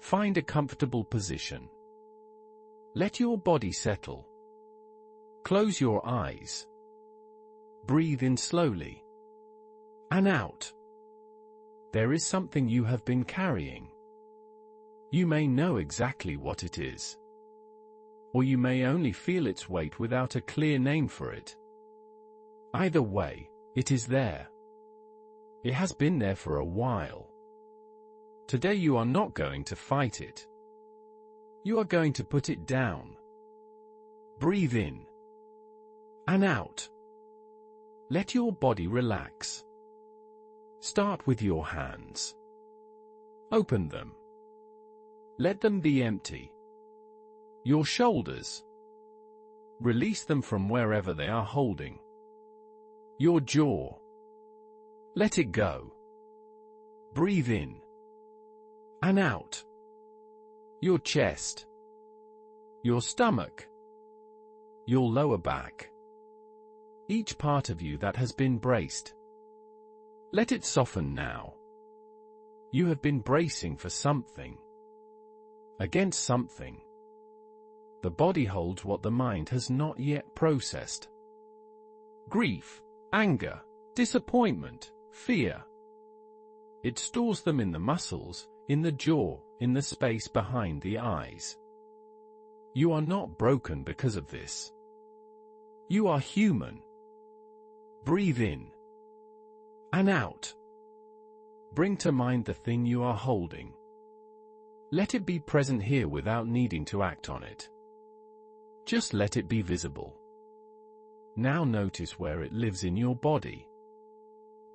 Find a comfortable position. Let your body settle. Close your eyes. Breathe in slowly. And out. There is something you have been carrying. You may know exactly what it is. Or you may only feel its weight without a clear name for it. Either way, it is there. It has been there for a while. Today you are not going to fight it. You are going to put it down. Breathe in. And out. Let your body relax. Start with your hands. Open them. Let them be empty. Your shoulders. Release them from wherever they are holding. Your jaw. Let it go. Breathe in. And out. Your chest. Your stomach. Your lower back. Each part of you that has been braced. Let it soften now. You have been bracing for something. Against something. The body holds what the mind has not yet processed. Grief, anger, disappointment, fear. It stores them in the muscles, in the jaw, in the space behind the eyes. You are not broken because of this. You are human. Breathe in. And out. Bring to mind the thing you are holding. Let it be present here without needing to act on it. Just let it be visible. Now notice where it lives in your body.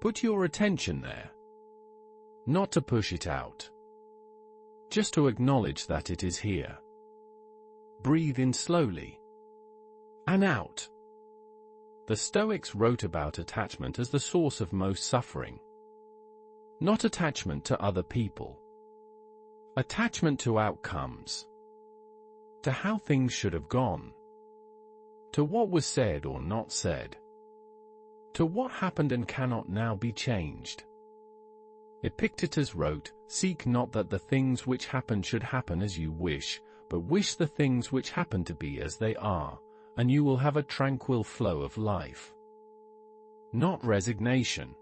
Put your attention there. Not to push it out. Just to acknowledge that it is here. Breathe in slowly. And out. The Stoics wrote about attachment as the source of most suffering. Not attachment to other people. Attachment to outcomes. To how things should have gone. To what was said or not said. To what happened and cannot now be changed. Epictetus wrote, "Seek not that the things which happen should happen as you wish, but wish the things which happen to be as they are, and you will have a tranquil flow of life." Not resignation.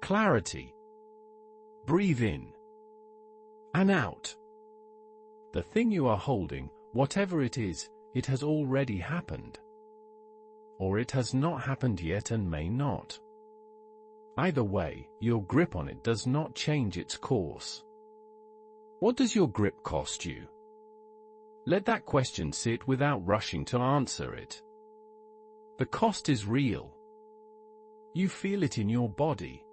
Clarity. Breathe in. And out. The thing you are holding, whatever it is, it has already happened. Or it has not happened yet and may not. Either way, your grip on it does not change its course. What does your grip cost you? Let that question sit without rushing to answer it. The cost is real. You feel it in your body.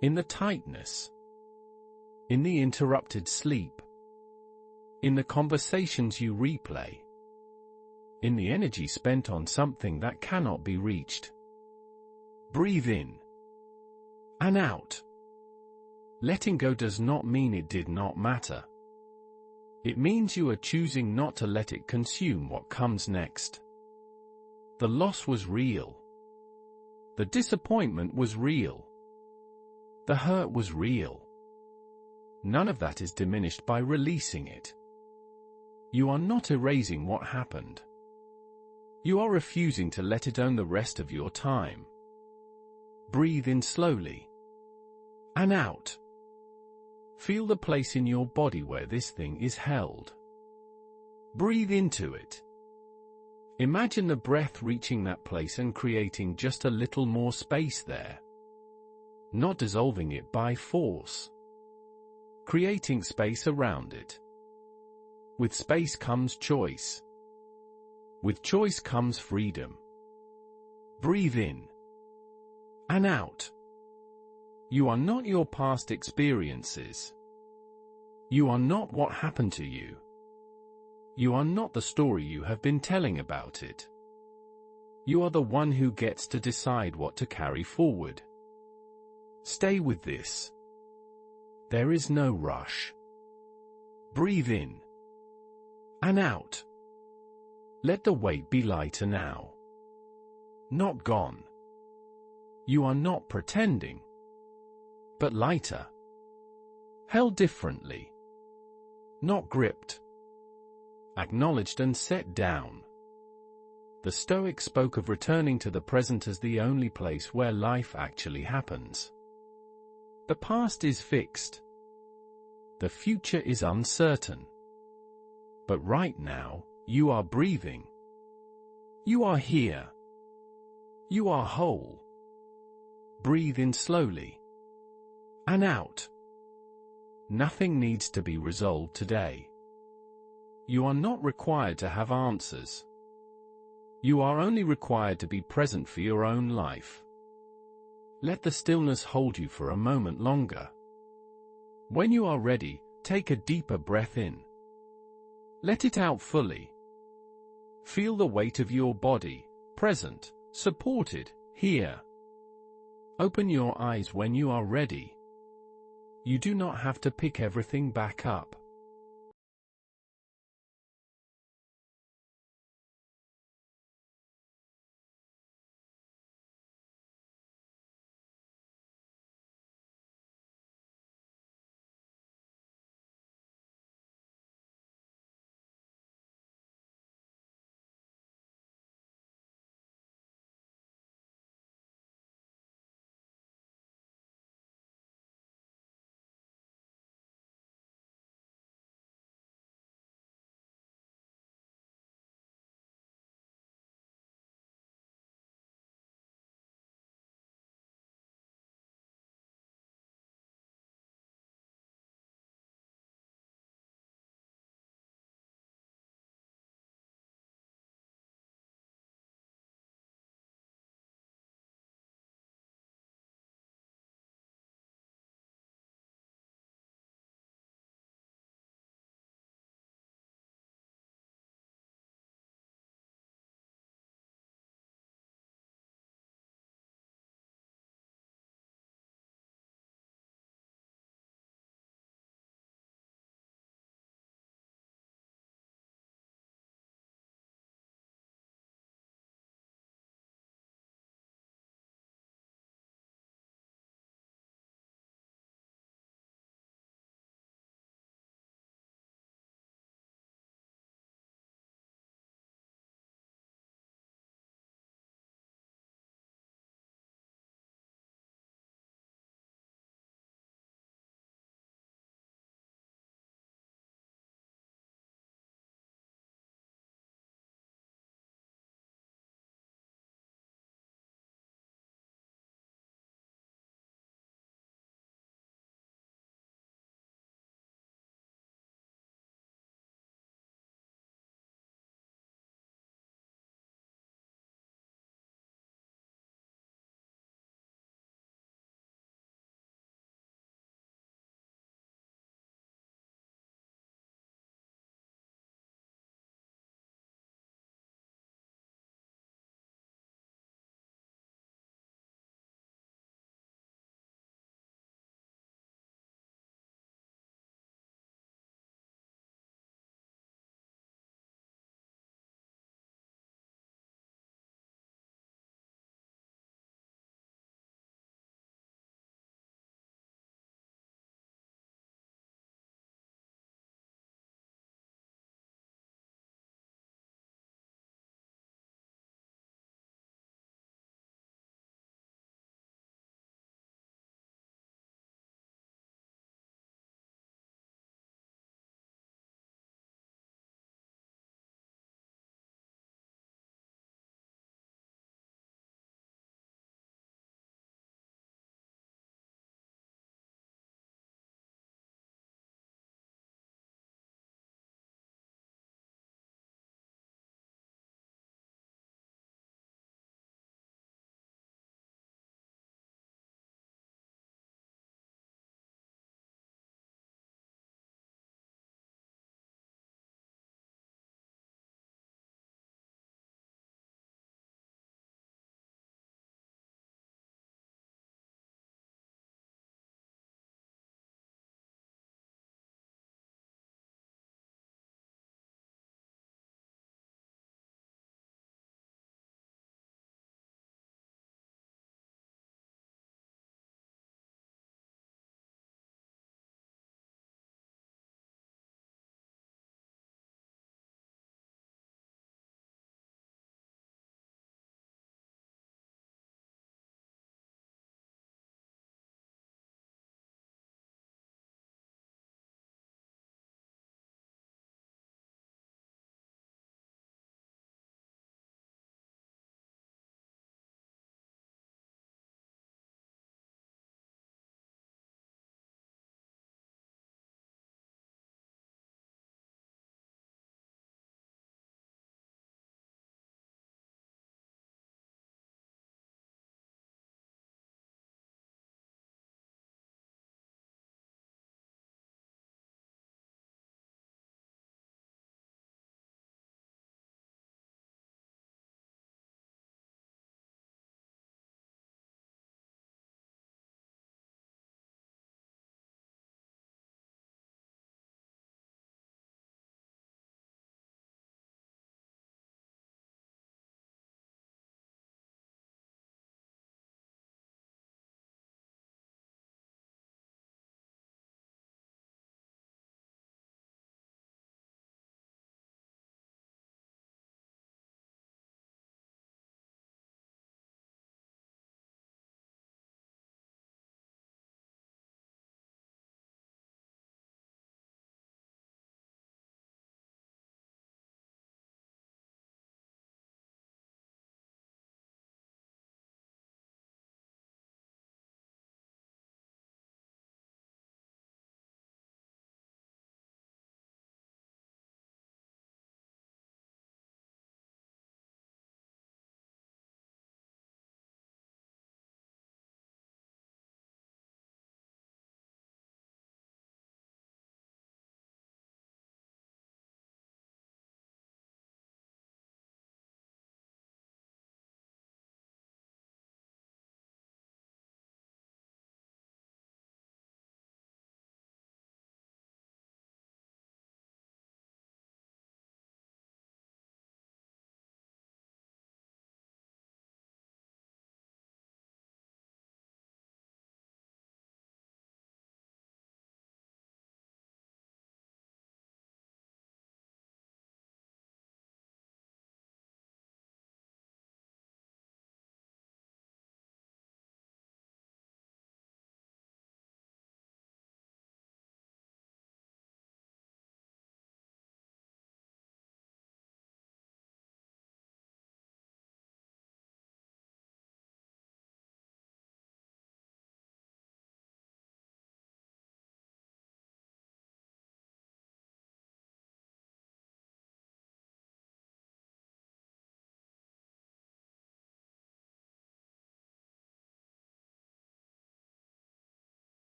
In the tightness. In the interrupted sleep. In the conversations you replay. In the energy spent on something that cannot be reached. Breathe in. And out. Letting go does not mean it did not matter. It means you are choosing not to let it consume what comes next. The loss was real. The disappointment was real. The hurt was real. None of that is diminished by releasing it. You are not erasing what happened. You are refusing to let it own the rest of your time. Breathe in slowly. And out. Feel the place in your body where this thing is held. Breathe into it. Imagine the breath reaching that place and creating just a little more space there. Not dissolving it by force. Creating space around it. With space comes choice. With choice comes freedom. Breathe in. And out. You are not your past experiences. You are not what happened to you. You are not the story you have been telling about it. You are the one who gets to decide what to carry forward. Stay with this. There is no rush. Breathe in. And out. Let the weight be lighter now. Not gone. You are not pretending. But lighter. Held differently. not gripped. Acknowledged and set down. The Stoic spoke of returning to the present as the only place where life actually happens. The past is fixed. The future is uncertain. But right now, you are breathing. You are here. You are whole. Breathe in slowly. And out. Nothing needs to be resolved today. You are not required to have answers. You are only required to be present for your own life. Let the stillness hold you for a moment longer. When you are ready, take a deeper breath in. Let it out fully. Feel the weight of your body, present, supported, here. Open your eyes when you are ready. You do not have to pick everything back up.